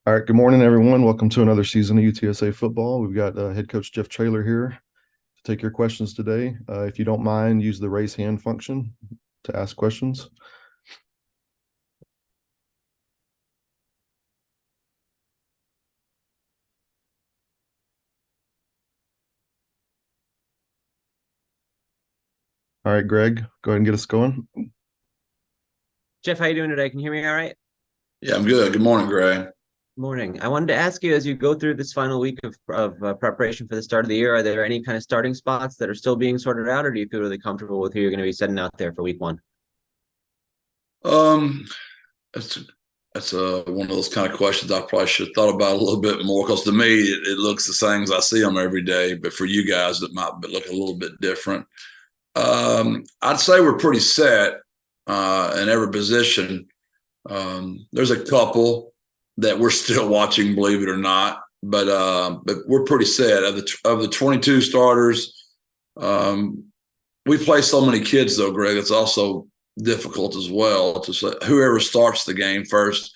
All right, good morning, everyone. Welcome to another season of UTSA football. We've got head coach Jeff Traylor here to take your questions today. If you don't mind, use the raise hand function to ask questions. All right, Greg, go ahead and get us going. Jeff, how you doing today? Can you hear me all right? Yeah, I'm good. Good morning, Gray. Morning. I wanted to ask you, as you go through this final week of preparation for the start of the year, are there any kind of starting spots that are still being sorted out, or do you feel really comfortable with who you're going to be setting out there for week one? Um, that's one of those kind of questions I probably should have thought about a little bit more because to me it looks the same as I see them every day, but for you guys it might look a little bit different. I'd say we're pretty set in every position. There's a couple that we're still watching, believe it or not, but we're pretty set of the 22 starters. We play so many kids though, Greg. It's also difficult as well to say whoever starts the game first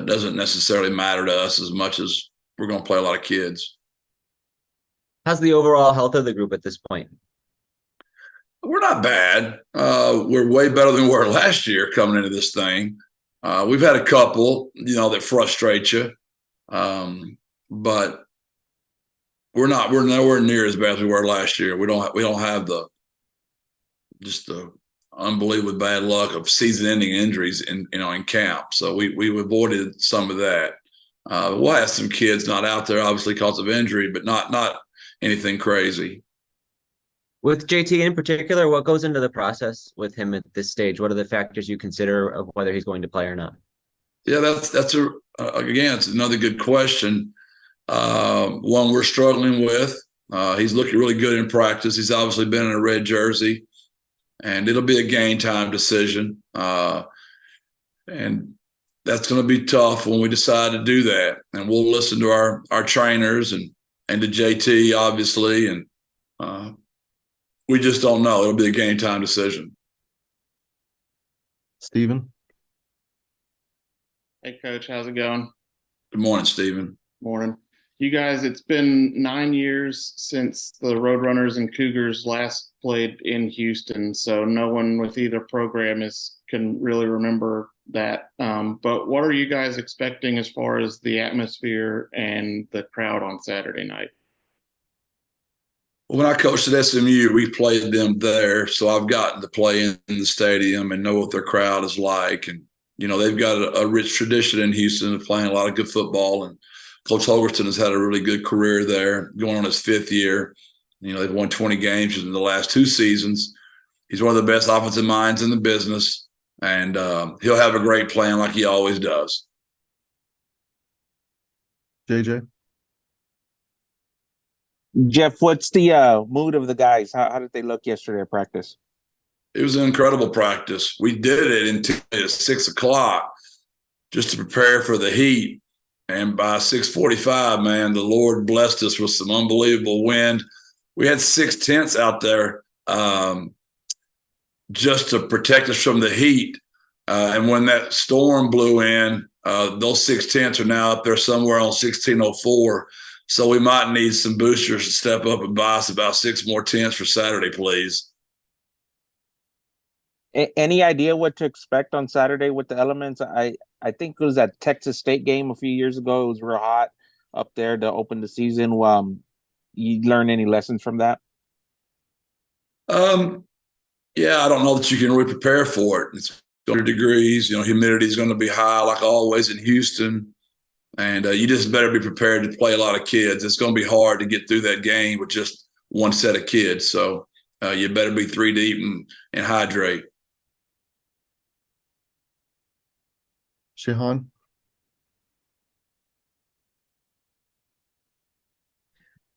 doesn't necessarily matter to us as much as we're going to play a lot of kids. How's the overall health of the group at this point? We're not bad. We're way better than we were last year coming into this thing. We've had a couple, that frustrate you, but we're nowhere near as bad as we were last year. We don't have the unbelievable bad luck of season-ending injuries in camp. So we avoided some of that. We'll have some kids not out there, obviously, because of injury, but not anything crazy. With JT in particular, what goes into the process with him at this stage? What are the factors you consider of whether he's going to play or not? Yeah, again, it's another good question. One we're struggling with. He's looking really good in practice. He's obviously been in a red jersey. And it'll be a game time decision. And that's going to be tough when we decide to do that. And we'll listen to our trainers and to JT, obviously. And we just don't know. It'll be a game time decision. Stephen? Hey, Coach. How's it going? Good morning, Stephen. Morning. You guys, it's been 9 years since the Roadrunners and Cougars last played in Houston, so no one with either program can really remember that. But what are you guys expecting as far as the atmosphere and the crowd on Saturday night? When I coached at SMU, we played them there, so I've gotten to play in the stadium and know what their crowd is like. And, they've got a rich tradition in Houston of playing a lot of good football, and Coach Holgerson has had a really good career there, going on his 5th year. They've won 20 games in the last 2 seasons. He's one of the best offensive minds in the business, and he'll have a great plan like he always does. JJ? Jeff, what's the mood of the guys? How did they look yesterday at practice? It was an incredible practice. We did it until 6 o'clock just to prepare for the heat. And by 6:45, man, the Lord blessed us with some unbelievable wind. We had 6 tents out there just to protect us from the heat. And when that storm blew in, those 6 tents are now up there somewhere on 1604. So we might need some boosters to step up and buy us about 6 more tents for Saturday, please. Any idea what to expect on Saturday with the elements? I think it was that Texas State game a few years ago. It was real hot up there to open the season. You learn any lessons from that? Yeah, I don't know that you can really prepare for it. It's 100 degrees. Humidity is going to be high, like always in Houston. And you just better be prepared to play a lot of kids. It's going to be hard to get through that game with just one set of kids. So you better be 3 deep and hydrate. Shehan?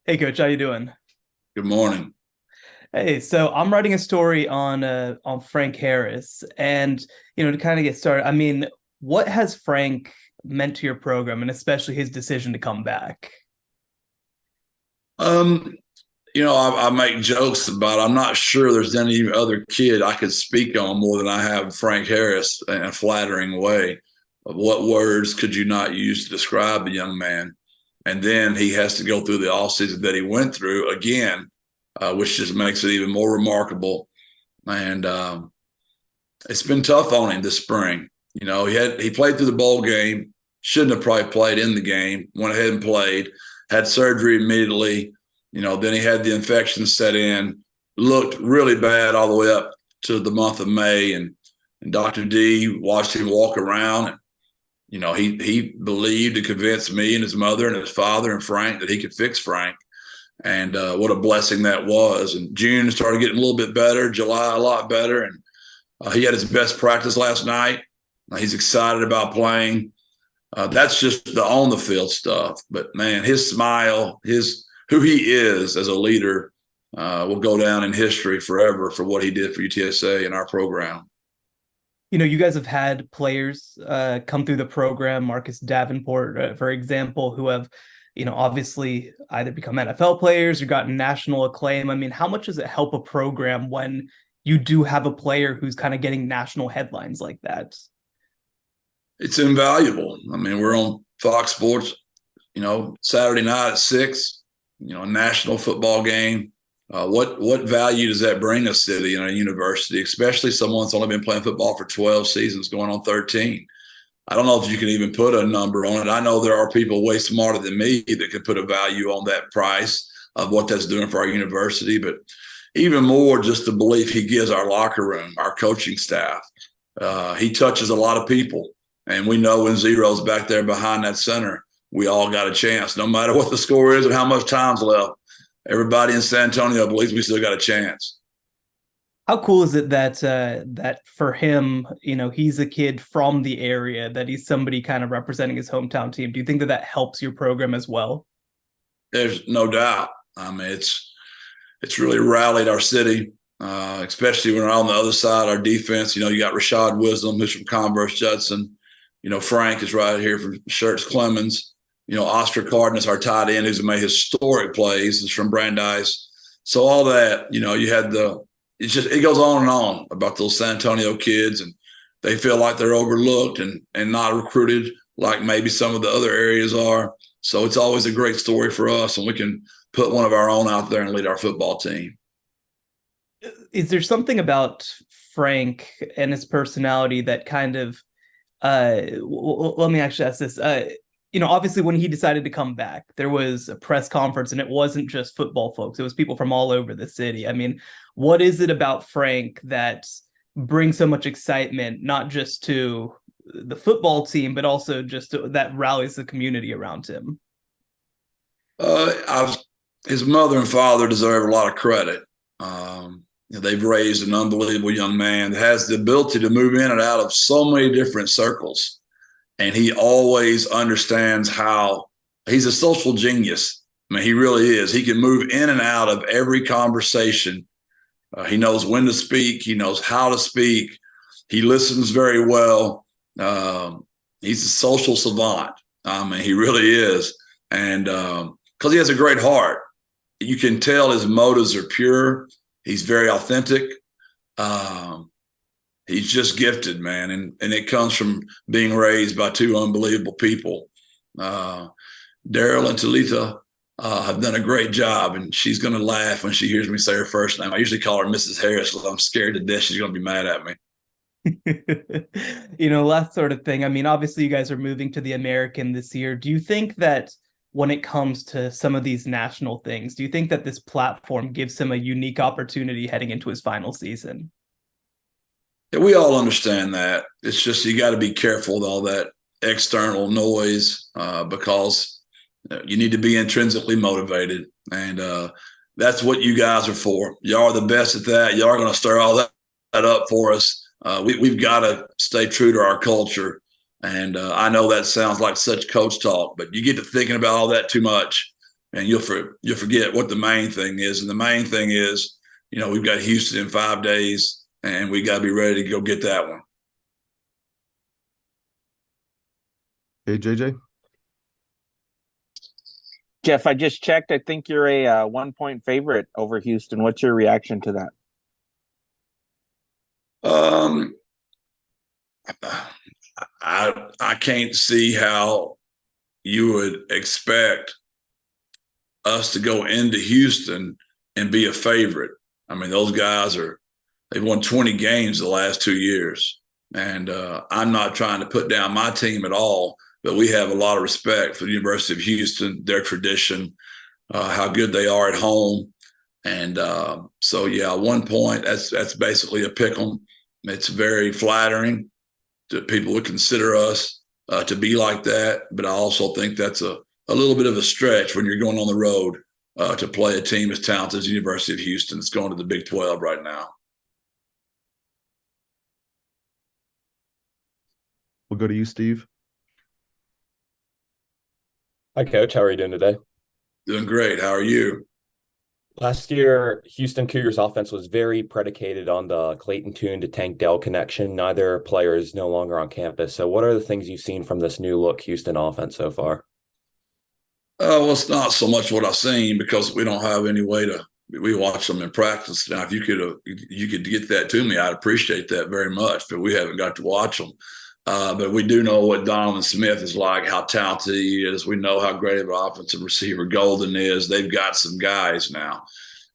Hey, Coach, how you doing? Good morning. Hey, so I'm writing a story on Frank Harris, and to kind of get started, I mean, what has Frank meant to your program, and especially his decision to come back? I make jokes about it. I'm not sure there's any other kid I could speak on more than I have Frank Harris in a flattering way. what words could you not use to describe the young man? And then he has to go through the offseason that he went through again, which just makes it even more remarkable. And it's been tough on him this spring. You know, he played through the bowl game, shouldn't have probably played in the game, went ahead and played, had surgery immediately. You know, then he had the infection set in, looked really bad all the way up to the month of May. And Dr. D watched him walk around. And, you know, he believed and convinced me and his mother and his father and Frank that he could fix Frank. And what a blessing that was. And June started getting a little bit better, July a lot better. And he had his best practice last night. He's excited about playing. That's just the on the field stuff. But man, his smile, who he is as a leader, will go down in history forever for what he did for UTSA and our program. You know, you guys have had players come through the program, Marcus Davenport, for example, who have, you know, obviously either become NFL players or gotten national acclaim. I mean, how much does it help a program when you do have a player who's kind of getting national headlines like that? It's invaluable. I mean, we're on Fox Sports, you know, Saturday night at 6, you know, a national football game. What value does that bring a city and a university, especially someone that's only been playing football for 12 seasons, going on 13? I don't know if you can even put a number on it. I know there are people way smarter than me that could put a value on that price of what that's doing for our university, but even more just the belief he gives our locker room, our coaching staff. He touches a lot of people, and we know when Zero's back there behind that center, we all got a chance, no matter what the score is and how much time's left. Everybody in San Antonio believes we still got a chance. How cool is it that that for him, you know, he's a kid from the area, that he's somebody kind of representing his hometown team? Do you think that that helps your program as well? There's no doubt. I mean, it's really rallied our city, especially when we're on the other side. Our defense, you know, you got Rashad Wisdom, who's from Converse Judson. You know, Frank is right here from Schertz Clemens. You know, Oscar Cardenas, our tight end, who's made historic plays, is from Brandeis. So all that, you know, you had it goes on and on about those San Antonio kids, and they feel like they're overlooked and not recruited like maybe some of the other areas are. So it's always a great story for us, and we can put one of our own out there and lead our football team. Is there something about Frank and his personality that kind of, let me actually ask this. You know, obviously when he decided to come back, there was a press conference, and it wasn't just football folks. It was people from all over the city. I mean, what is it about Frank that brings so much excitement, not just to the football team, but also just that rallies the community around him? His mother and father deserve a lot of credit. You know, they've raised an unbelievable young man that has the ability to move in and out of so many different circles. And he always understands how he's a social genius. I mean, he really is. He can move in and out of every conversation. He knows when to speak. He knows how to speak. He listens very well. He's a social savant. I mean, he really is. And because he has a great heart, you can tell his motives are pure. He's very authentic. He's just gifted, man. And it comes from being raised by two unbelievable people. Daryl and Talitha have done a great job, and she's going to laugh when she hears me say her first name. I usually call her Mrs. Harris because I'm scared to death she's going to be mad at me. You know, last sort of thing. I mean, obviously you guys are moving to the American this year. Do you think that when it comes to some of these national things, do you think that this platform gives him a unique opportunity heading into his final season? Yeah, we all understand that. It's just you got to be careful with all that external noise because you need to be intrinsically motivated. And that's what you guys are for. Y'all are the best at that. Y'all are going to stir all that up for us. We've got to stay true to our culture. And I know that sounds like such coach talk, but you get to thinking about all that too much, and you'll forget what the main thing is. And the main thing is, you know, we've got Houston in 5 days, and we got to be ready to go get that one. Hey, JJ. Jeff, I just checked. I think you're a 1-point favorite over Houston. What's your reaction to that? I can't see how you would expect us to go into Houston and be a favorite. I mean, those guys they've won 20 games the last 2 years. And I'm not trying to put down my team at all, but we have a lot of respect for the University of Houston, their tradition, how good they are at home. And so, yeah, 1 point, that's basically a pick 'em. It's very flattering that people would consider us to be like that. But I also think that's a little bit of a stretch when you're going on the road to play a team as talented as the University of Houston. It's going to the Big 12 right now. We'll go to you, Steve. Hi, Coach. How are you doing today? Doing great. How are you? Last year, Houston Cougars offense was very predicated on the Clayton Tune to Tank Dell connection. Neither player is no longer on campus. So what are the things you've seen from this new look Houston offense so far? Well, it's not so much what I've seen because we don't have any way to. We watch them in practice. Now, if you could get that to me, I'd appreciate that very much. But we haven't got to watch them. But we do know what Donovan Smith is like, how talented he is. We know how great of an offensive receiver Golden is. They've got some guys now.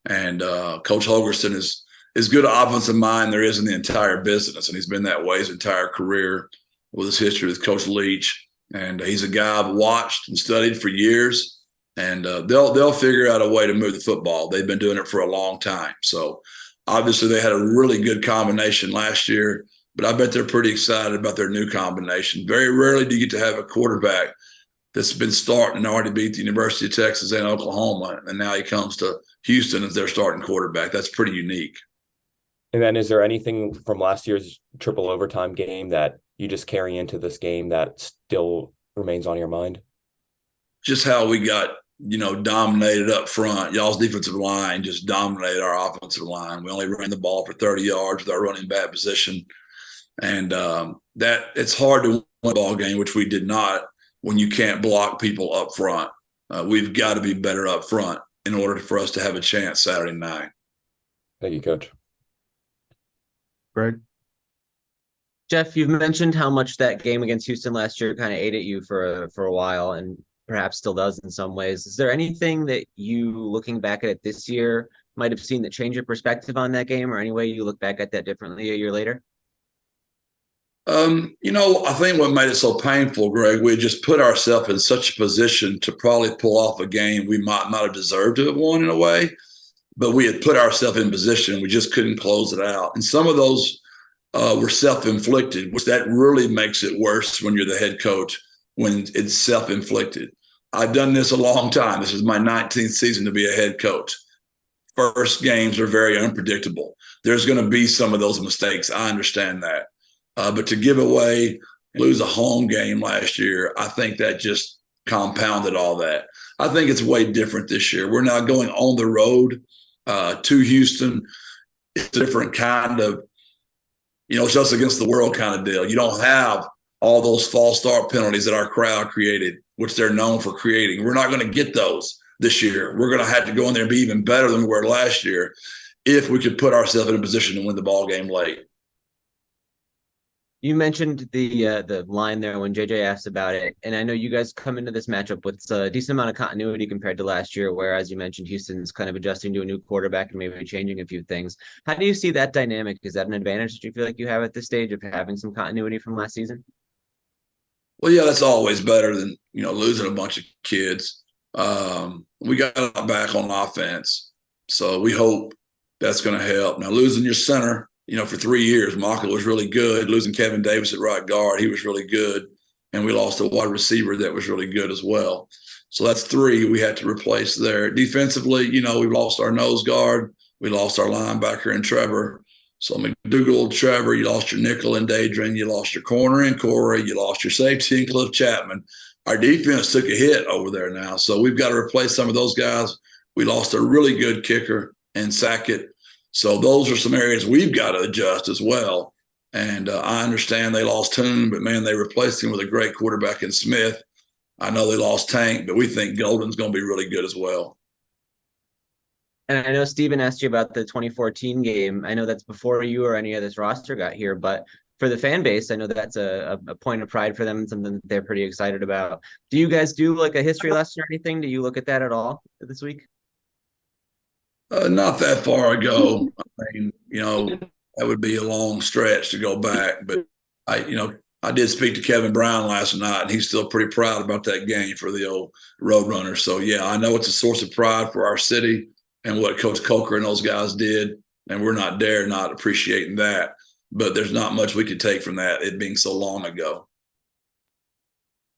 And Coach Holgerson is good offensive mind there is in the entire business. And he's been that way his entire career with his history with Coach Leach. And he's a guy I've watched and studied for years. And they'll figure out a way to move the football. They've been doing it for a long time. So obviously they had a really good combination last year. But I bet they're pretty excited about their new combination. Very rarely do you get to have a quarterback that's been starting and already beat the University of Texas and Oklahoma, and now he comes to Houston as their starting quarterback. That's pretty unique. And then is there anything from last year's triple overtime game that you just carry into this game that still remains on your mind? Just how we got, dominated up front. Y'all's defensive line just dominated our offensive line. We only ran the ball for 30 yards with our running back position. And that it's hard to win a ball game, which we did not, when you can't block people up front. We've got to be better up front in order for us to have a chance Saturday night. Thank you, Coach. Greg? Jeff, you've mentioned how much that game against Houston last year kind of ate at you for a while, and perhaps still does in some ways. Is there anything that you, looking back at it this year, might have seen that changed your perspective on that game, or any way you look back at that differently a year later? I think what made it so painful, Greg, we just put ourselves in such a position to probably pull off a game we might not have deserved to have won in a way, but we had put ourselves in position. We just couldn't close it out. And some of those were self-inflicted, which that really makes it worse when you're the head coach, when it's self-inflicted. I've done this a long time. This is my 19th season to be a head coach. First games are very unpredictable. There's going to be some of those mistakes. I understand that. But to lose a home game last year, I think that just compounded all that. I think it's way different this year. We're not going on the road to Houston. It's a different kind of, it's us against the world kind of deal. You don't have all those false start penalties that our crowd created, which they're known for creating. We're not going to get those this year. We're going to have to go in there and be even better than we were last year if we could put ourselves in a position to win the ball game late. You mentioned the line there when JJ asked about it, and I know you guys come into this matchup with a decent amount of continuity compared to last year, where, as you mentioned, Houston's kind of adjusting to a new quarterback and maybe changing a few things. How do you see that dynamic? Is that an advantage that you feel like you have at this stage of having some continuity from last season? Well, yeah, that's always better than, losing a bunch of kids. We got back on offense, so we hope that's going to help. Now, losing your center, for 3 years, Maka was really good. Losing Kevin Davis at right guard, he was really good. And we lost a wide receiver that was really good as well. So that's 3 we had to replace there. Defensively, we lost our nose guard. We lost our linebacker in Trevor. So McDougal, Trevor, you lost your nickel in Dadrian. You lost your corner in Corey. You lost your safety in Cliff Chapman. Our defense took a hit over there now. So we've got to replace some of those guys. We lost a really good kicker in Sackett. So those are some areas we've got to adjust as well. And I understand they lost Toon, but, man, they replaced him with a great quarterback in Smith. I know they lost Tank, but we think Golden's going to be really good as well. And I know Steven asked you about the 2014 game. I know that's before you or any of this roster got here, but for the fan base, I know that's a point of pride for them and something that they're pretty excited about. Do you guys do like a history lesson or anything? Do you look at that at all this week? Not that far ago. I mean, that would be a long stretch to go back. But I did speak to Kevin Brown last night, and he's still pretty proud about that game for the old Roadrunners. So yeah, I know it's a source of pride for our city and what Coach Coker and those guys did, and we're not appreciating that. But there's not much we could take from that, it being so long ago.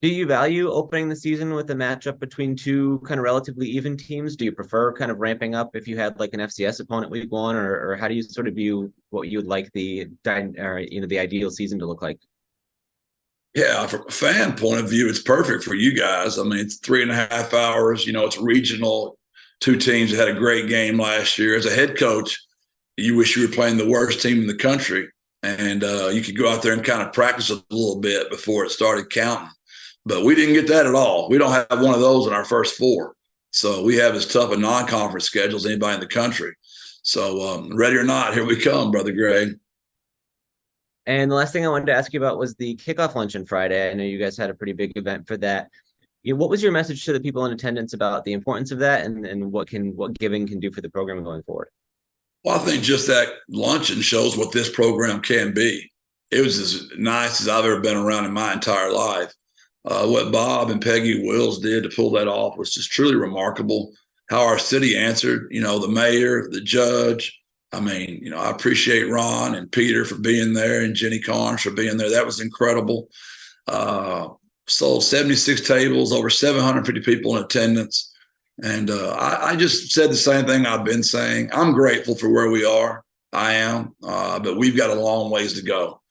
Do you value opening the season with a matchup between two kind of relatively even teams? Do you prefer kind of ramping up if you had like an FCS opponent week one, or how do you sort of view what you would like the ideal season to look like? Yeah, from a fan point of view, it's perfect for you guys. I mean, it's 3.5 hours. It's regional. Two teams that had a great game last year. As a head coach, you wish you were playing the worst team in the country, and you could go out there and kind of practice a little bit before it started counting. But we didn't get that at all. We don't have one of those in our first four. So we have as tough a non-conference schedule as anybody in the country. So ready or not, here we come, Brother Greg. And the last thing I wanted to ask you about was the kickoff luncheon Friday. I know you guys had a pretty big event for that. What was your message to the people in attendance about the importance of that and what giving can do for the program going forward? Well, I think just that luncheon shows what this program can be. It was as nice as I've ever been around in my entire life. What Bob and Peggy Wills did to pull that off was just truly remarkable. How our city answered, the mayor, the judge. I mean, I appreciate Ron and Peter for being there and Jenny Carnes for being there. That was incredible. Sold 76 tables, over 750 people in attendance. And I just said the same thing I've been saying. I'm grateful for where we are. I am, but we've got a long ways to go.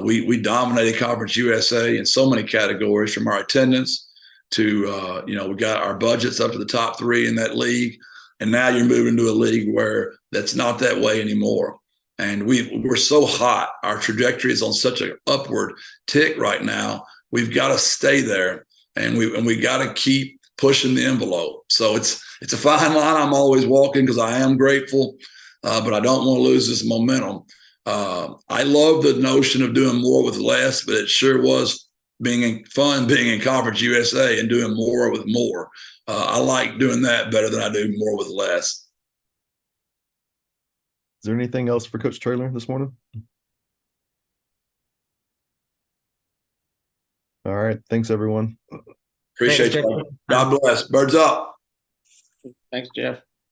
We dominated Conference USA in so many categories, from our attendance to, we got our budgets up to the top 3 in that league. And now you're moving to a league where that's not that way anymore. And we're so hot. Our trajectory is on such an upward tick right now. We've got to stay there, and we got to keep pushing the envelope. So it's a fine line I'm always walking, because I am grateful, but I don't want to lose this momentum. I love the notion of doing more with less, but it sure was being in Conference USA and doing more with more. I like doing that better than I do more with less. Is there anything else for Coach Traylor this morning? All right. Thanks, everyone. Appreciate you. God bless. Birds up. Thanks, Jeff.